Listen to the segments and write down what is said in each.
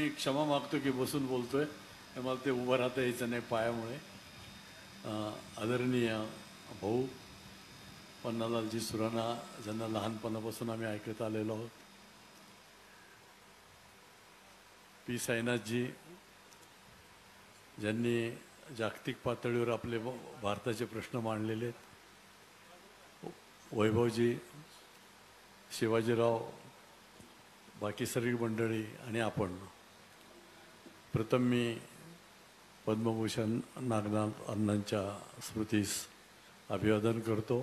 मी क्षमा मागतो की बसून बोलतोय, मला ते उभं राहता यायचं नाही पायामुळे. आदरणीय भाऊ पन्नालालजी सुराणा, ज्यांना लहानपणापासून आम्ही ऐकत आलेलो आहोत, पी साईनाथजी, ज्यांनी जागतिक पातळीवर आपले भारताचे प्रश्न मांडलेले आहेत, वैभवजी, शिवाजीराव, बाकी सगळी मंडळी आणि आपण. प्रथम मी पद्मभूषण नागनाथ अण्णांच्या स्मृतीस अभिवादन करतो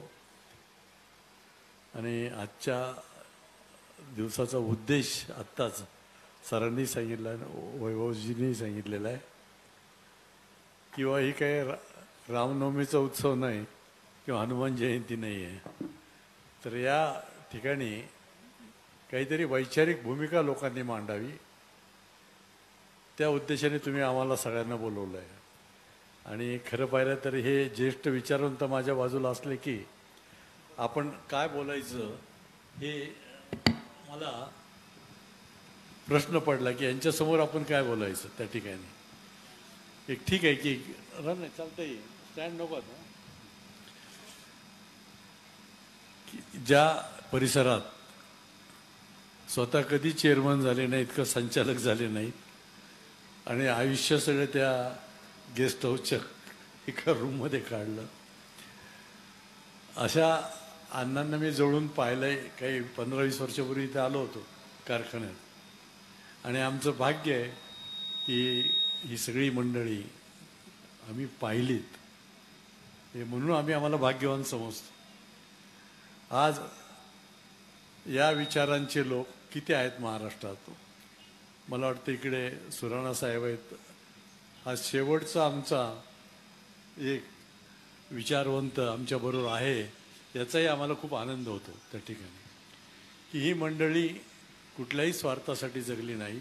आणि आजच्या दिवसाचा उद्देश आत्ताच सरांनी सांगितला आहे, वैभवजींनी सांगितलेला आहे, किंवा ही काही रामनवमीचा उत्सव नाही किंवा हनुमान जयंती नाही आहे. तर या ठिकाणी काहीतरी वैचारिक भूमिका लोकांनी मांडावी, त्या उद्देशाने तुम्ही आम्हाला सगळ्यांना बोलवलं आहे. आणि खरं पाहिलं तर हे ज्येष्ठ विचारवंत माझ्या बाजूला असले की आपण काय बोलायचं हे मला प्रश्न पडला की यांच्यासमोर आपण काय बोलायचं. त्या ठिकाणी एक ठीक आहे की रन चालतंय, स्टँड नको आता. ज्या परिसरात स्वतः कधी चेअरमन झाले नाहीत का संचालक झाले नाहीत आणि आयुष्य सगळं त्या गेस्ट हाऊसच्या एका रूममध्ये काढलं, अशा अण्णांना मी जवळून पाहिलं आहे. काही 15-20 वर्षापूर्वी इथे आलो होतो कारखान्यात, आणि आमचं भाग्य आहे की ही सगळी मंडळी आम्ही पाहिलीत, हे म्हणून आम्ही आम्हाला भाग्यवान समजतो. आज या विचारांचे लोक किती आहेत महाराष्ट्रात. मला वाटतं इकडे सुराणा साहेब आहेत. हा शेवटचा आमचा एक विचारवंत आमच्याबरोबर आहे, याचाही आम्हाला खूप आनंद होतो त्या ठिकाणी की ही मंडळी कुठल्याही स्वार्थासाठी जगली नाही.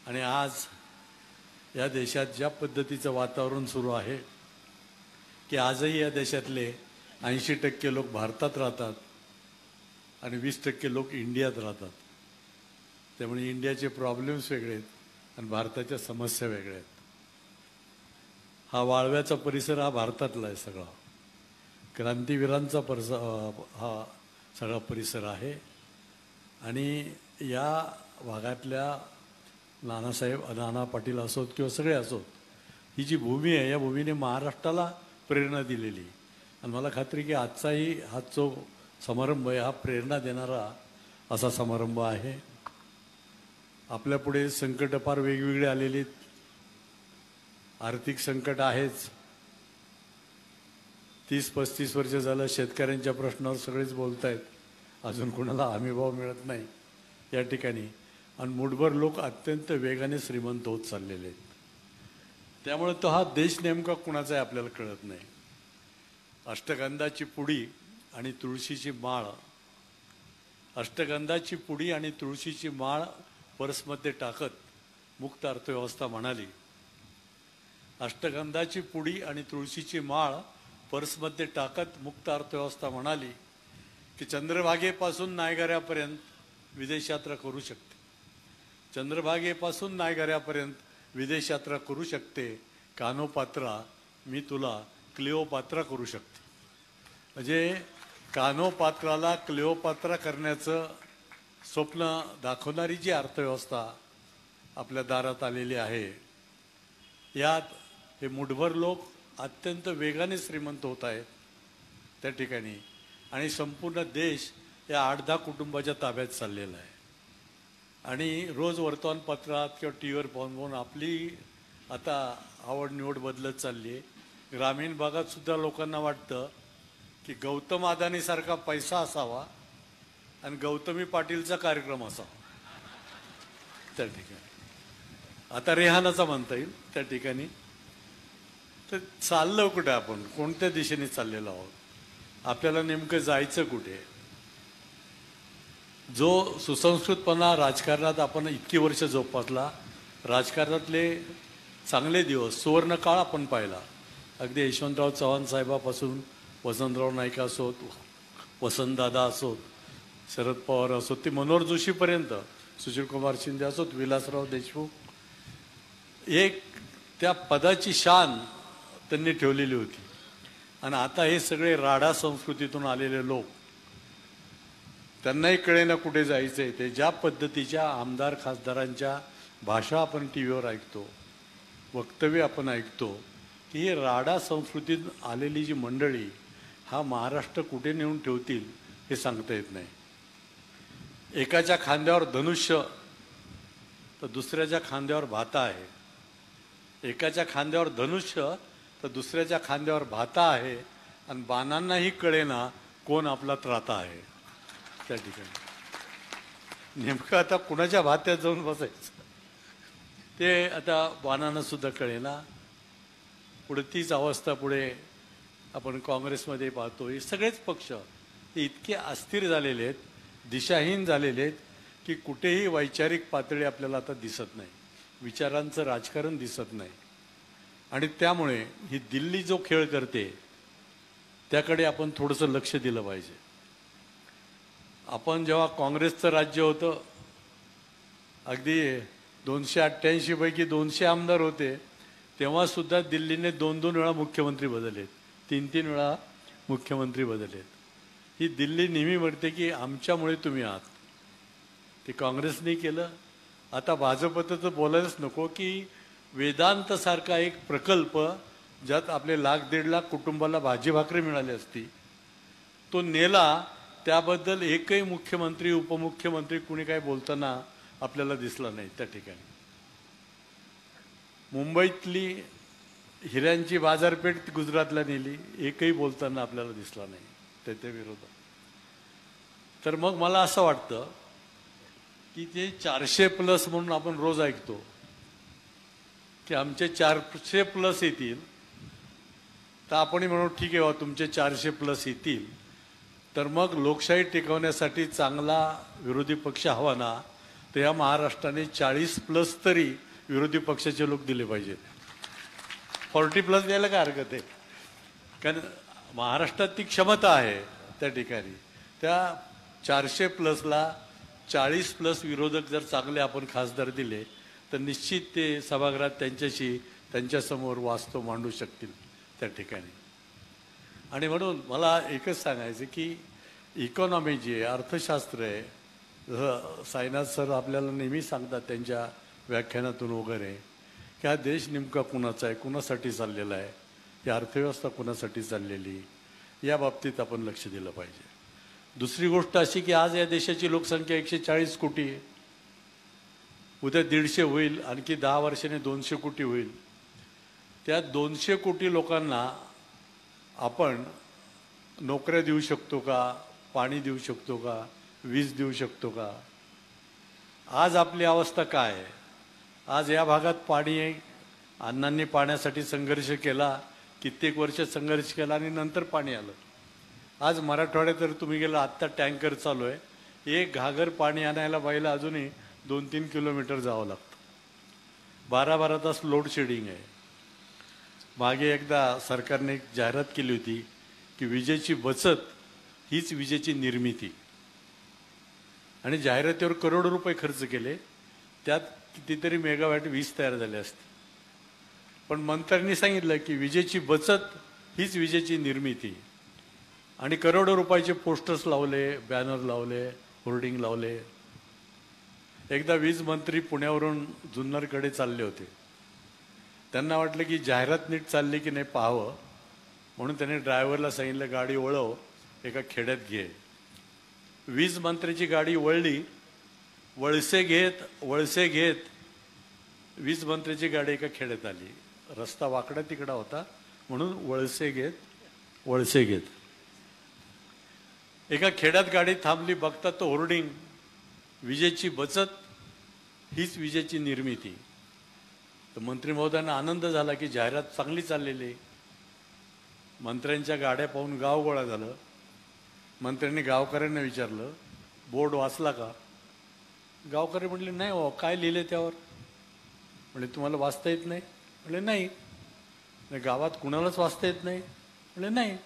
आणि आज या देशात ज्या पद्धतीचं वातावरण सुरू आहे की आजही या देशातले 80% लोक भारतात राहतात आणि 20% लोक इंडियात राहतात. त्यामुळे इंडियाचे प्रॉब्लेम्स वेगळे आहेत आणि भारताच्या समस्या वेगळ्या आहेत. हा वाळव्याचा परिसर हा भारतातला आहे सगळा, क्रांतीवीरांचा हा सगळा परिसर आहे. आणि या भागातल्या नाना पाटील असोत किंवा सगळे असोत, ही जी भूमी आहे या भूमीने महाराष्ट्राला प्रेरणा दिलेली. आणि मला खात्री की आजचाही हा जो समारंभ आहे हा प्रेरणा देणारा असा समारंभ आहे. आपल्यापुढे संकट फार वेगवेगळे आलेली आहेत. आर्थिक संकट आहेच. 30-35 वर्ष झालं शेतकऱ्यांच्या प्रश्नावर सगळेच बोलत आहेत, अजून कोणाला हमीभाव मिळत नाही या ठिकाणी. आणि मुठभर लोक अत्यंत वेगाने श्रीमंत होत चाललेले आहेत. त्यामुळे तो हा देश नेमका कुणाचा आहे आपल्याला कळत नाही. अष्टगंधाची पुडी आणि तुळशीची माळ, अष्टगंधाची पुडी आणि तुळशीची माळ पर्समध्ये टाकत मुक्त अर्थव्यवस्था म्हणाली. अष्टगंधाची पुडी आणि तुळशीची माळ पर्समध्ये टाकत मुक्त अर्थव्यवस्था म्हणाली की चंद्रभागेपासून नायगऱ्यापर्यंत विदेशयात्रा करू शकते. चंद्रभागेपासून नायगऱ्यापर्यंत विदेशयात्रा करू शकते. कानोपात्रा, मी तुला क्लिओपात्रा करू शकते. म्हणजे कानोपात्राला क्लिओपात्रा करण्याचं स्वप्न दाखवणारी जी अर्थव्यवस्था आपल्या दारात आलेली आहे, यात हे मुठभर लोक अत्यंत वेगाने श्रीमंत होत आहेत त्या ठिकाणी. आणि संपूर्ण देश या 8-10 कुटुंबाच्या ताब्यात चाललेला आहे. आणि रोज वर्तमानपत्रात किंवा टी व्हीवर पाहून आपली आता आवड निवड बदलत चालली आहे. ग्रामीण भागात सुद्धा लोकांना वाटतं की गौतम अदानीसारखा पैसा असावा आणि गौतमी पाटीलचा कार्यक्रम असावा त्या ठिकाणी. आता रेहानाचा म्हणता येईल त्या ठिकाणी. तर चाललं कुठे, आपण कोणत्या दिशेने चाललेलो आहोत, आपल्याला नेमकं जायचं कुठे. जो सुसंस्कृतपणा राजकारणात आपण इतकी वर्ष जोपासला, राजकारणातले चांगले दिवस, सुवर्णकाळ आपण पाहिला. अगदी यशवंतराव चव्हाण साहेबापासून वसंतराव नाईक असोत, वसंतदादा असोत, शरद पवार असोत, ते मनोहर जोशीपर्यंत सुशीलकुमार शिंदे असोत, विलासराव देशमुख, एक त्या पदाची शान त्यांनी ठेवलेली होती. आणि आता हे सगळे राडा संस्कृतीतून आलेले लोक, त्यांनाही कळेना कुठे जायचंय. ते ज्या पद्धतीच्या आमदार खासदारांच्या भाषा आपण टी व्हीवर ऐकतो, वक्तव्य आपण ऐकतो, की ही राडा संस्कृतीत आलेली जी मंडळी हा महाराष्ट्र कुठे नेऊन ठेवतील हे सांगता येत नाही. एकाच्या खांद्यावर धनुष्य तर दुसऱ्याच्या खांद्यावर भाता आहे. एकाच्या खांद्यावर धनुष्य तर दुसऱ्याच्या खांद्यावर भाता आहे. आणि बाणांनाही कळेना कोण आपला त्राता आहे. त्या ठिकाणी नेमकं आता कुणाच्या भात्यात जाऊन बसायचं ते आता बाणांना सुद्धा कळेना. पुढे तीच अवस्था पुढे आपण काँग्रेसमध्ये पाहतो. हे सगळेच पक्ष हे इतके अस्थिर झालेले आहेत, दिशाहीन झालेले आहेत, की कुठेही वैचारिक पातळी आपल्याला आता दिसत नाही, विचारांचं राजकारण दिसत नाही. आणि त्यामुळे ही दिल्ली जो खेळ करते त्याकडे आपण थोडंसं लक्ष दिलं पाहिजे. आपण जेव्हा काँग्रेसचं राज्य होतं, अगदी 288 पैकी 200 आमदार होते, तेव्हा सुद्धा दिल्लीने 2-2 वेळा मुख्यमंत्री बदललेत, 3-3 वेळा मुख्यमंत्री बदललेत. ही दिल्ली नेहमी म्हणते की आमच्यामुळे तुम्ही आहात. ते काँग्रेसने केलं. आता भाजपचं तर बोलायलाच नको की वेदांतसारखा एक प्रकल्प ज्यात आपले 1,00,000-1,50,000 कुटुंबाला भाजी भाकरी मिळाली असती, तो नेला. त्याबद्दल एकही मुख्यमंत्री उपमुख्यमंत्री कुणी काय बोलताना आपल्याला दिसला नाही. त्या ठिकाणी मुंबईतली हिऱ्यांची बाजारपेठ गुजरातला नेली, एकही बोलताना आपल्याला दिसला नाही त्याच्या विरोधात. तर मग मला असं वाटतं की ते 400+ म्हणून आपण रोज ऐकतो की आमचे 400+ येतील, तर आपण म्हणू ठीक आहे, तुमचे 400+ येतील, तर मग लोकशाही टिकवण्यासाठी चांगला विरोधी पक्ष हवा ना, तर या महाराष्ट्राने 40+ तरी विरोधी पक्षाचे लोक दिले पाहिजेत. 40+ द्यायला काय हरकत आहे, कारण महाराष्ट्रात ती क्षमता आहे. त्या ठिकाणी त्या 400+ला 40+ विरोधक जर चांगले आपण खासदार दिले तर निश्चित ते सभागृहात त्यांच्यासमोर वास्तव मांडू शकतील त्या ठिकाणी. आणि म्हणून मला एकच सांगायचं की इकॉनॉमी जी आहे, अर्थशास्त्र आहे, जसं साईनाथ सर आपल्याला नेहमी सांगतात त्यांच्या व्याख्यानातून वगैरे, की हा देश नेमका कुणाचा आहे, कुणासाठी चाललेला आहे, ही अर्थव्यवस्था कुणासाठी चाललेली, या बाबतीत आपण लक्ष दिलं पाहिजे. दुसरी गोष्ट अशी की आज या देशाची लोकसंख्या 140 कोटी आहे. उद्या 150 होईल, आणखी 10 वर्षांनी 200 कोटी होईल. त्या 200 कोटी लोकांना आपण नोकऱ्या देऊ शकतो का, पाणी देऊ शकतो का, वीज देऊ शकतो का? आज आपली अवस्था काय आहे? आज या भागात पाणी आहे, अण्णांनी पाण्यासाठी संघर्ष केला, कित्येक वर्ष संघर्ष केला आणि नंतर पाणी आलं. आज मराठवाड्यात तर तुम्ही गेला, आत्ता टँकर चालू आहे, एक घागर पाणी आणायला बाईला अजूनही 2-3 किलोमीटर जावं लागतं. 12-12 तास लोड शेडिंग आहे. मागे एकदा सरकारने एक जाहिरात केली होती की विजेची बचत हीच विजेची निर्मिती, आणि जाहिरातीवर करोडो रुपये खर्च केले, त्यात कितीतरी मेगावॅट वीज तयार झाले असते. पण मंत्र्यांनी सांगितलं की विजेची बचत हीच विजेची निर्मिती, आणि करोडो रुपयाचे पोस्टर्स लावले, बॅनर लावले, होर्डिंग लावले. एकदा वीज मंत्री पुण्यावरून जुन्नरकडे चालले होते. त्यांना वाटलं की जाहिरात नीट चालली की नाही पाहावं, म्हणून त्यांनी ड्रायव्हरला सांगितलं गाडी वळव, एका खेड्यात घे. वीज मंत्र्याची गाडी वळली, वळसे घेत वीज मंत्र्याची गाडी एका खेड्यात आली. रस्ता वाकडा तिकडा होता म्हणून वळसे घेत एका खेड्यात गाडी थांबली. बघतात तो होर्डिंग, विजेची बचत हीच विजेची निर्मिती. तर मंत्री महोदयांना आनंद झाला की जाहिरात चांगली चाललेली. मंत्र्यांच्या गाड्या पाहून गाव गोळा झालं. मंत्र्यांनी गावकऱ्यांना विचारलं, बोर्ड वाचला का? गावकरी म्हटले नाही हो, काय लिहिले त्यावर? म्हणजे तुम्हाला वाचता येत नाही? म्हणजे नाही. गावात कुणालाच वाचता येत नाही? म्हणजे नाही.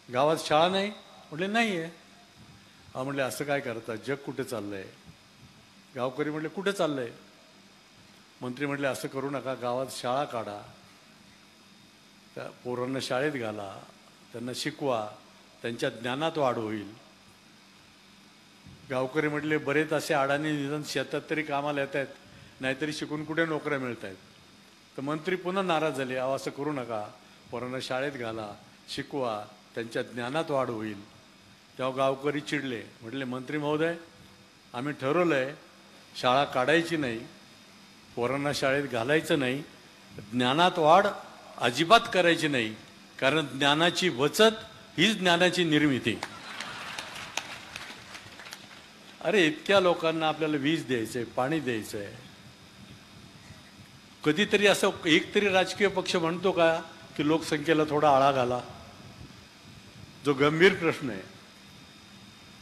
गावात शाळा नाही? म्हटले नाही आहे. म्हटले असं काय करता, जग कुठे चाललंय? गावकरी म्हटले कुठे चाललंय? मंत्री म्हटले असं करू नका, गावात शाळा काढा, त्या पोरांना शाळेत घाला, त्यांना शिकवा, त्यांच्या ज्ञानात वाढ होईल. गावकरी म्हटले बरेच असे अडाणी निधन शेतात तरी कामाला येत आहेत, नाहीतरी शिकून कुठे नोकऱ्या मिळत आहेत. तर मंत्री पुन्हा नाराज झाले, अहो असं करू नका, पोरांना शाळेत घाला, शिकवा, त्यांच्या ज्ञानात वाढ होईल. तेव्हा गावकरी चिडले, म्हटले मंत्री महोदय, आम्ही ठरवलं आहे शाळा काढायची नाही, पोरांना शाळेत घालायचं नाही, ज्ञानात वाढ अजिबात करायची नाही, कारण ज्ञानाची बचत हीच ज्ञानाची निर्मिती. अरे इतक्या लोकांना आपल्याला वीज द्यायचंय, पाणी द्यायचंय, कधीतरी असं एक तरी राजकीय पक्ष म्हणतो का की लोकसंख्येला थोडा आळा घाला? जो गंभीर प्रश्न आहे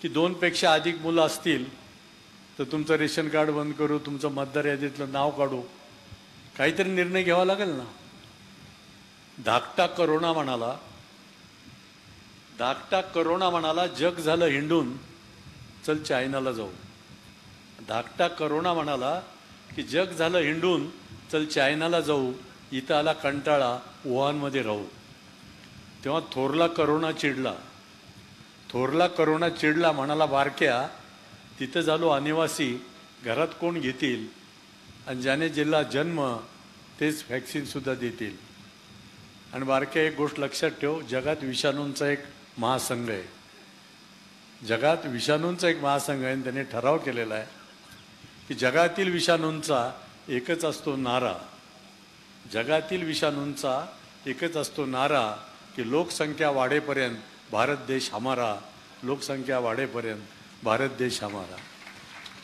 की 2 पेक्षा अधिक मुलं असतील तर तुमचं रेशन कार्ड बंद करू, तुमचं मतदार यादीतलं नाव काढू, काहीतरी निर्णय घ्यावा लागेल ना. धाकटा करोना म्हणाला जग झालं हिंडून, चल चायनाला जाऊ. धाकटा करोना म्हणाला की जग झालं हिंडून, चल चायनाला जाऊ, इथं आला कंटाळा, वुहानमध्ये राहू. तेव्हा थोरला करोना चिडला, म्हणाला बारक्या, तिथं झालो अनिवासी, घरात कोण घेतील, आणि ज्याने जिल्हा जन्म तेच व्हॅक्सिनसुद्धा देतील. आणि बारक्या एक गोष्ट लक्षात ठेव, जगात विषाणूंचा एक महासंघ आहे, जगात विषाणूंचा एक महासंघ आहे. आणि त्याने ठराव केलेला आहे की जगातील विषाणूंचा एकच असतो नारा, जगातील विषाणूंचा एकच असतो नारा की लोकसंख्या वाढेपर्यंत भारत देश हमारा, लोकसंख्या वाढेपर्यंत भारत देश हमारा.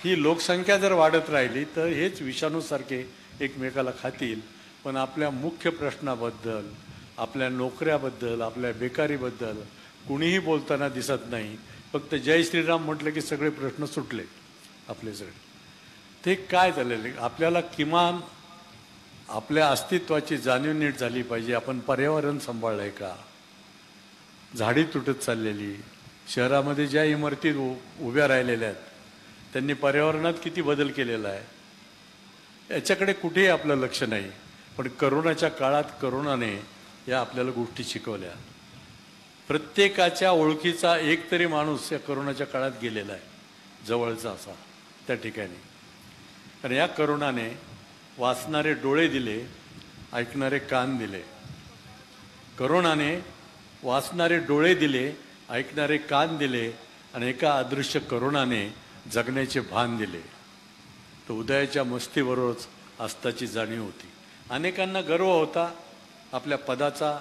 ही लोकसंख्या जर वाढत राहिली तर हेच विषाणूसारखे एकमेकाला खातील. पण आपल्या मुख्य प्रश्नाबद्दल, आपल्या नोकऱ्याबद्दल, आपल्या बेकारीबद्दल कुणीही बोलताना दिसत नाही. फक्त जय श्रीराम म्हटलं की सगळे प्रश्न सुटले आपले सगळे. ते काय झालेलं आहे, आपल्याला किमान आपल्या अस्तित्वाची जाणीव नीट झाली पाहिजे. आपण पर्यावरण सांभाळलं आहे का? झाडी तुटत चाललेली, शहरामध्ये ज्या इमारती उभ्या राहिलेल्या आहेत त्यांनी पर्यावरणात किती बदल केलेला आहे याच्याकडे कुठेही आपलं लक्ष नाही. पण करोनाच्या काळात करोनाने या आपल्याला गोष्टी शिकवल्या. प्रत्येकाच्या ओळखीचा एक तरी माणूस या करोनाच्या काळात गेलेला आहे, जवळचा असा त्या ठिकाणी. कारण या करोनाने वाचणारे डोळे दिले, ऐकणारे कान दिले. करोनाने वाचणारे डोळे दिले, ऐकणारे कान दिले, आणि एका अदृश्य करोनाने जगण्याचे भान दिले. तर उदयाच्या मस्तीबरोबरच अस्ताची जाणीव होती. अनेकांना गर्व होता आपल्या पदाचा,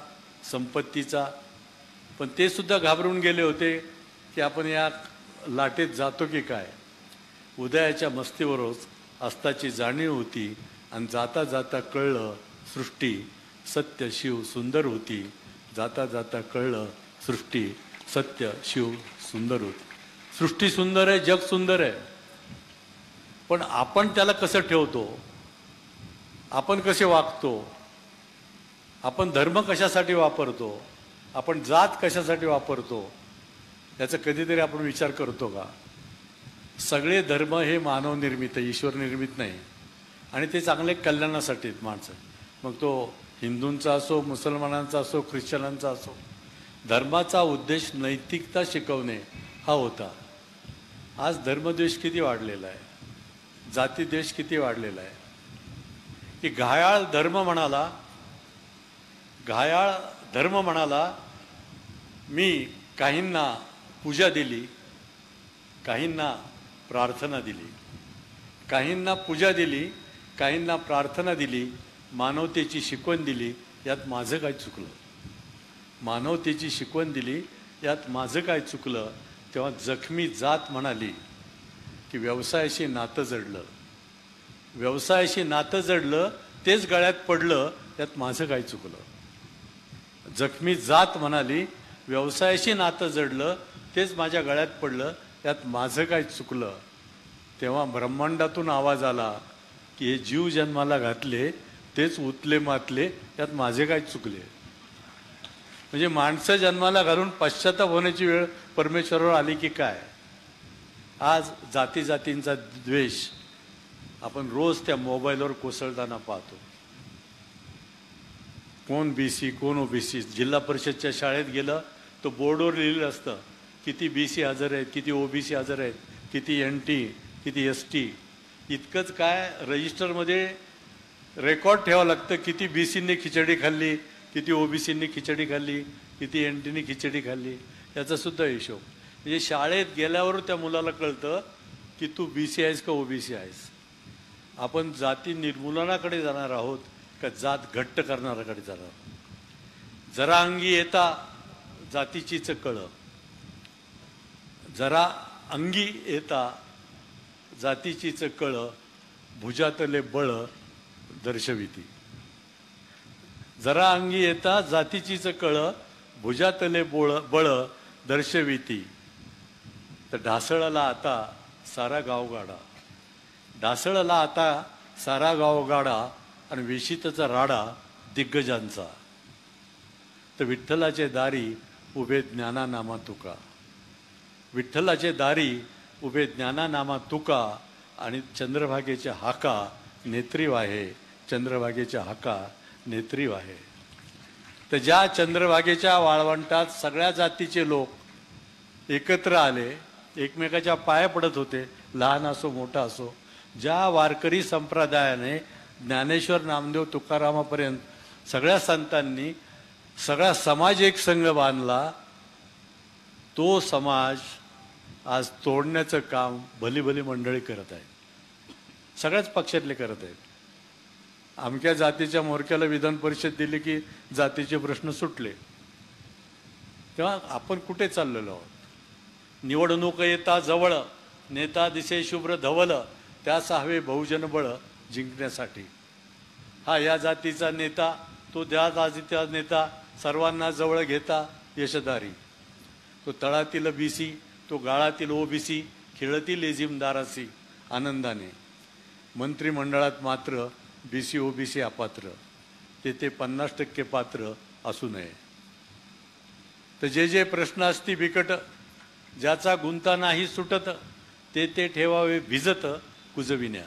संपत्तीचा, पण ते सुद्धा घाबरून गेले होते की आपण या लाटेत जातो की काय. उदयाच्या मस्तीबरोबरच अस्ताची जाणीव होती, आणि जाता जाता कळलं सृष्टी सत्य शिव सुंदर होती. जाता जाता कळलं सृष्टी सत्य शिव सुंदर होती. सृष्टी सुंदर आहे, जग सुंदर आहे, पण आपण त्याला कसं ठेवतो, आपण कसे वागतो, आपण धर्म कशासाठी वापरतो, आपण जात कशासाठी वापरतो, याचा कधीतरी आपण विचार करतो का? सगळे धर्म हे मानव निर्मित आहे, ईश्वर निर्मित नाही. आणि ते चांगले कल्याणासाठी माणसं, मग तो हिंदूंचा असो, मुसलमानांचा असो, ख्रिश्चनांचा असो. धर्माचा उद्देश नैतिकता शिकवणे हा होता. आज धर्मद्वेष किती वाढलेला आहे, जातीद्वेष किती वाढलेला आहे. की घायाळ धर्म म्हणाला, मी काहींना पूजा दिली, काहींना प्रार्थना दिली, काहींना पूजा दिली, काहींना प्रार्थना दिली, मानवतेची शिकवण दिली, यात माझं काय चुकलं? मानवतेची शिकवण दिली, यात माझं काय चुकलं? तेव्हा जखमी जात म्हणाली की व्यवसायाशी नातं जडलं, व्यवसायाशी नातं जडलं, तेच गळ्यात पडलं, त्यात माझं काय चुकलं? जखमी जात म्हणाली व्यवसायाशी नातं जडलं, तेच माझ्या गळ्यात पडलं, त्यात माझं काय चुकलं? तेव्हा ब्रह्मांडातून आवाज आला की हे जीव जन्माला घातले, तेच उतले मातले, त्यात माझे काय चुकले? म्हणजे माणसं जन्माला घालून पश्चाताप होण्याची वेळ परमेश्वरावर आली की काय? आज जाती जातींचा द्वेष, आपण रोज त्या मोबाईलवर कोसळताना पाहतो. कोण BC कोण OBC. जिल्हा परिषदच्या शाळेत गेलं तर बोर्डवर लिहिलेलं असतं किती BC हजर आहेत, किती OBC हजर आहेत, किती NT, किती ST. इतकंच काय, रजिस्टरमध्ये रेकॉर्ड ठेवावं लागतं किती BCने खिचडी खाल्ली, किती OBCने खिचडी खाल्ली, किती NTने खिचडी खाल्ली, याचासुद्धा हिशोब. म्हणजे शाळेत गेल्यावर त्या मुलाला कळतं की तू BC आहेस का OBC आहेस. आपण जाती निर्मूलनाकडे जाणार आहोत का जात घट्ट करणाऱ्याकडे जाणार आहोत. जरा अंगी येता जातीचीच कळं, जरा अंगी येता जातीचीच कळं, भुजातले बळ दर्शविती. जरा अंगी येता जातीचीच कळं, भुजातले बळ दर्शविती. तर ढासळला आता सारा गावगाडा, ढासळला आता सारा गावगाडा आणि वेशीतचा राडा दिग्गजांचा. तर विठ्ठलाचे दारी उभे ज्ञानानामा तुका, विठ्ठलाचे दारी उभे ज्ञानानामा तुका. आणि चंद्रभागेच्या हाका नेत्री वाहे, चंद्रभागेच्या हाका नेत्री वाहे. तर ज्या चंद्रभागेच्या वाळवंटात सगळ्या जातीचे लोक एकत्र आले, एकमेकाच्या पाया पडत होते, लहान असो मोठा असो. ज्या वारकरी संप्रदायाने ज्ञानेश्वर नामदेव तुकारामापर्यंत सगळ्या संतांनी सगळा समाज एक संघ बांधला, तो समाज आज तोडण्याचं काम भली भली मंडळी करत आहे. सगळ्याच पक्षातले करत आहेत. अमक्या जातीच्या मोरक्याला विधान परिषद दिली की जातीचे प्रश्न सुटले. तेव्हा आपण कुठे चाललेलो आहोत. निवडणूक येता जवळ, नेता दिसे शुभ्र धवल, त्यास हवे बहुजन बळ जिंकण्यासाठी. हा या जातीचा नेता, तो त्या जातीचा नेता, सर्वांना जवळ घेता यशदारी. तो तळातील BC, तो गाळातील OBC, खेळतील लेझिमदारासी आनंदाने. मंत्रिमंडळात मात्र BC OBC अपात्र, ते 50% पात्र असू नये. तर जे प्रश्न असती बिकट, ज्याचा गुंता नाही सुटत, ते ठेवावे भिजत कुजविण्या.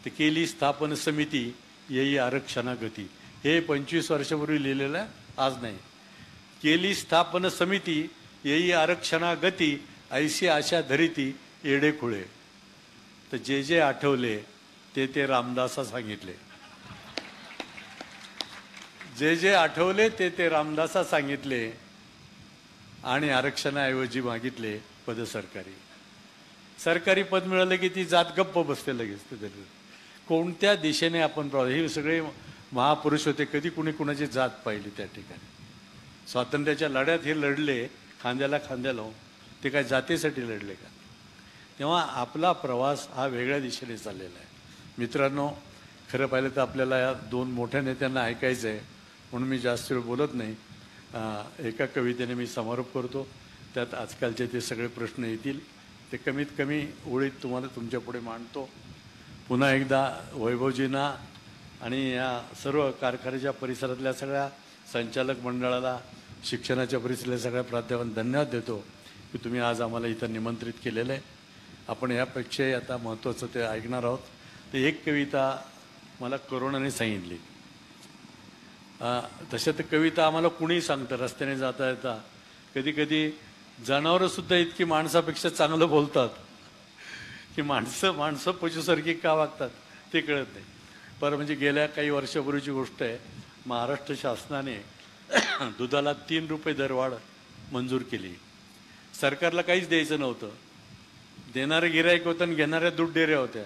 ते केली स्थापन समिती येई आरक्षणा गती. हे 25 वर्षापूर्वी लिहिलेलं आहे, आज नाही. केली स्थापन समिती येई आरक्षणा गती, ऐशी आशा धरिती येडे खुळे. तर जे आठवले ते रामदासा सांगितले. जे आठवले ते रामदासा सांगितले. आणि आरक्षणाऐवजी मागितले पद सरकारी. सरकारी पद मिळालं की ती जात गप्प बसते लगेच. कोणत्या दिशेने आपण हे सगळे महापुरुष होते, कधी कुणी कुणाची जात पाहिली त्या ठिकाणी. स्वातंत्र्याच्या लढ्यात हे लढले खांद्याला खांद्या लावून, ते काय जातीसाठी लढले का. तेव्हा आपला प्रवास हा वेगळ्या दिशेने चाललेला आहे. मित्रांनो, खरं पाहिलं तर आपल्याला या 2 मोठ्या नेत्यांना ऐकायचं आहे, म्हणून मी जास्त वेळ बोलत नाही. एका कवितेने मी समारोप करतो. त्यात आजकालचे ते सगळे प्रश्न येतील, ते कमीत कमी ओळीत तुम्हाला तुमच्या पुढे मांडतो. पुन्हा एकदा वैभवजींना आणि या सर्व कारखान्याच्या परिसरातल्या सगळ्या संचालक मंडळाला, शिक्षणाच्या परिसरातल्या सगळ्या प्राध्यापकांना धन्यवाद देतो की तुम्ही आज आम्हाला इथं निमंत्रित केलेलं आहे. आपण यापेक्षाही आता महत्त्वाचं ते ऐकणार आहोत. तर एक कविता मला करुणाने सांगितली. तशा तर कविता आम्हाला कुणीही सांगतं रस्त्याने जाता येता. कधी कधी जनावरंसुद्धा इतकी माणसापेक्षा चांगलं बोलतात की माणसं पशुसारखी का वागतात ते कळत नाही. पर म्हणजे गेल्या काही वर्षापूर्वीची गोष्ट आहे. महाराष्ट्र शासनाने दुधाला 3 रुपये दरवाढ मंजूर केली. सरकारला काहीच द्यायचं नव्हतं. देणारे गिराईक होतं आणि घेणाऱ्या दूध डेऱ्या होत्या.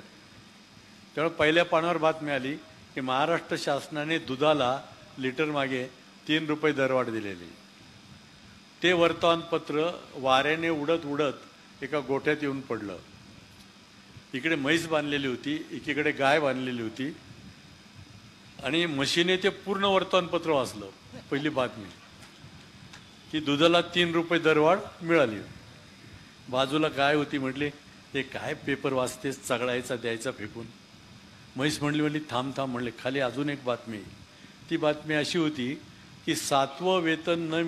त्यामुळे पहिल्या पानावर बातमी आली की महाराष्ट्र शासनाने दुधाला लिटर मागे 3 रुपये दरवाढ दिलेली. ते वर्तमानपत्र वाऱ्याने उडत उडत एका गोठ्यात येऊन पडलं. इकडे म्हैस बांधलेली होती, एकीकडे गाय बांधलेली होती. आणि म्हशीने ते पूर्ण वर्तमानपत्र वाचलं. पहिली बातमी की दुधाला 3 रुपये दरवाढ मिळाली. बाजूला गाय होती, म्हटली हे काय पेपर वाचतेस, चगडायचा द्यायचा फेकून. म्हैस म्हणली थांब म्हणले खाली अजून एक बातमी. ती बातमी अशी होती की 7वं वेतन न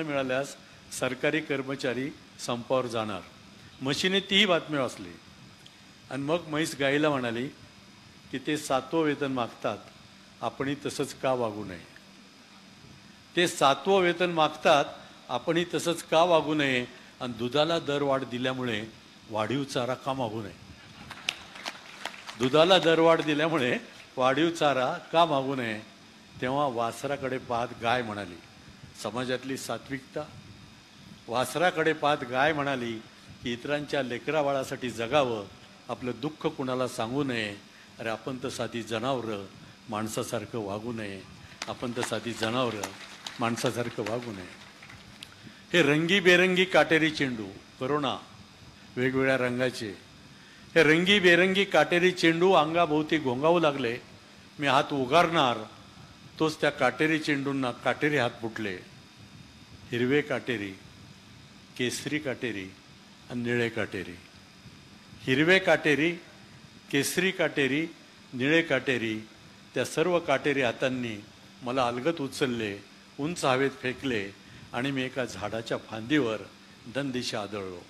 मिळाल्यास सरकारी कर्मचारी संपावर जाणार. म्हशीने तीही बातमी वाचली आणि मग म्हैस गाईला म्हणाली की ते 7वं वेतन मागतात, आपणही तसंच का वागू नये. ते 7वं वेतन मागतात, आपणही तसंच का वागू नये. आणि दुधाला दरवाढ दिल्यामुळे वाढीव चारा का मागू नये. दुधाला दरवाढ दिल्यामुळे वाढीव चारा का मागू नये. तेव्हा वासराकडे पाहत गाय म्हणाली, समाजातली सात्विकता. वासराकडे पाहत गाय म्हणाली की इतरांच्या लेकराबाळासाठी जगावं, आपलं दुःख कुणाला सांगू नये. अरे आपण तर साधी जनावरं, माणसासारखं वागू नये. आपण तर साधी जनावरं, माणसासारखं वागू नये. हे रंगीबेरंगी काटेरी चेंडू, करोना वेगवेगळ्या रंगाचे, हे रंगीबेरंगी काटेरी चेंडू अंगाभोवती घोंगावू लागले. मी हात उगारणार तोच त्या काटेरी चेंडूंना काटेरी हात फुटले. हिरवे काटेरी, केसरी काटेरी आणि निळे काटेरी. हिरवे काटेरी, केसरी काटेरी, निळे काटेरी, त्या सर्व काटेरी हातांनी मला अलगद उचलले, उंच हवेत फेकले आणि मी एका झाडाच्या फांदीवर दंदिशा आदळलो,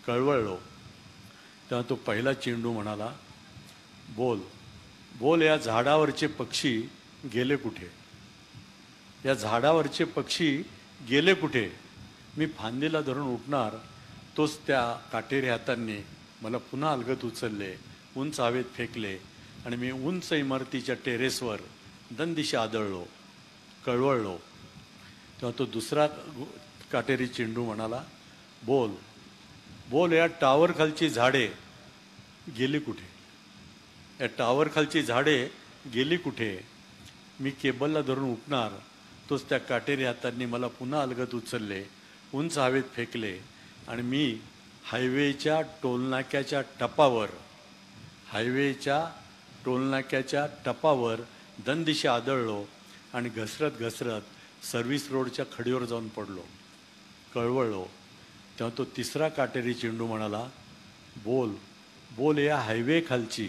कळवळलो. तेव्हा तो पहिला चेंडू म्हणाला, बोल बोल, या झाडावरचे पक्षी गेले कुठे. या झाडावरचे पक्षी गेले कुठे. मी फांदीला धरून उठणार तोच त्या काटेरी हातांनी मला पुन्हा अलगद उचलले, उंच हवेत फेकले आणि मी उंच इमारतीच्या टेरेसवर दंदिशा आदळलो, कळवळलो. तेव्हा तो दुसरा काटेरी चेंडू म्हणाला, बोल बोल, या टावर खालची झाडे गेली कुठे. या टावर खालची झाडे गेली कुठे. मी केबलला धरून उठणार तोच त्या काटेरी हातांनी मला पुन्हा अलगद उचलले, उंच हवेत फेकले आणि मी हायवेच्या टोलनाक्याच्या टपावर, हायवेच्या टोलनाक्याच्या टपावर दंदिशा आदळलो आणि घसरत घसरत सर्व्हिस रोडच्या खडीवर जाऊन पडलो, कळवळलो. तेव्हा तो तिसरा काटेरी चेंडू म्हणाला, बोल बोल, या हायवे खालची,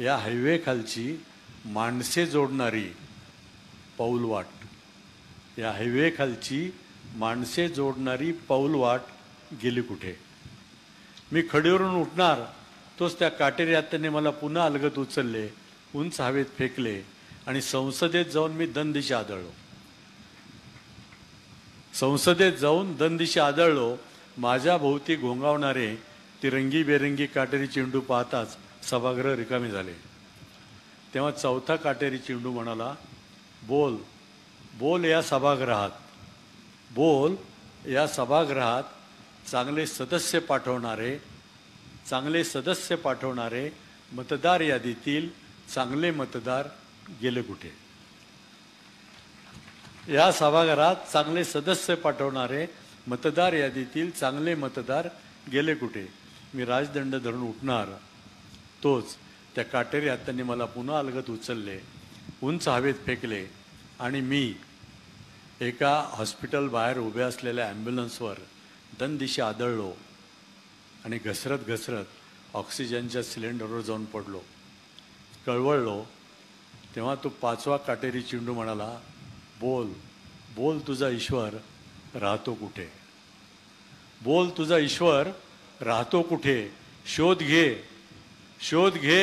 या हायवे खालची माणसे जोडणारी पाऊलवाट, या हायवे खालची माणसे जोडणारी पाऊलवाट गेली कुठे. मी खडीवरून उठणार तोच त्या काटेरी हाताने मला पुन्हा अलगद उचलले, उंच हवेत फेकले आणि संसदेत जाऊन मी दंदिशा आदळलो. संसदेत जाऊन दंदिशा आदळलो. माझ्या भोवती घोंगावणारे ती रंगीबेरंगी काटेरी चेंडू पाहताच सभागृह रिकामे झाले. तेव्हा चौथा काटेरी चेंडू म्हणाला, बोल बोल, या सभागृहात, बोल या सभागृहात चांगले सदस्य पाठवणारे, चांगले सदस्य पाठवणारे मतदार यादीतील चांगले मतदार गेले कुठे. या सभागृहात चांगले सदस्य पाठवणारे मतदार यादीतील चांगले मतदार गेले कुठे. मी राजदंड धरून उठणार तोच त्या काटेरी हातांनी मला पुन्हा अलगद उचलले, उंच हवेत फेकले आणि मी एका हॉस्पिटल बाहेर उभे असलेल्या ॲम्ब्युलन्सवर दंदिशा आदळलो आणि घसरत घसरत ऑक्सिजनच्या सिलेंडरवर जाऊन पडलो, कळवळलो. तेव्हा तो पाचवा काटेरी चेंडू म्हणाला, बोल बोल, तुझा ईश्वर राहतो कुठे. बोल, तुझा ईश्वर राहतो कुठे. शोध घे, शोध घे,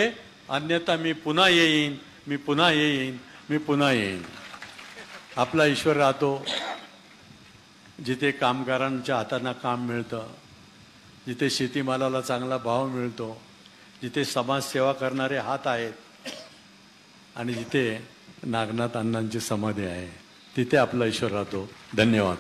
अन्यथा मी पुन्हा येईन, मी पुन्हा येईन, मी पुन्हा येईन. आपला ईश्वर राहतो जिथे कामगारांच्या हातांना काम मिळतं, जिथे शेतीमालाला चांगला भाव मिळतो, जिथे समाजसेवा करणारे हात आहेत आणि जिथे नागनाथ अण्णांची समाधी आहे, तिथे आपला ईश्वर राहतो. धन्यवाद.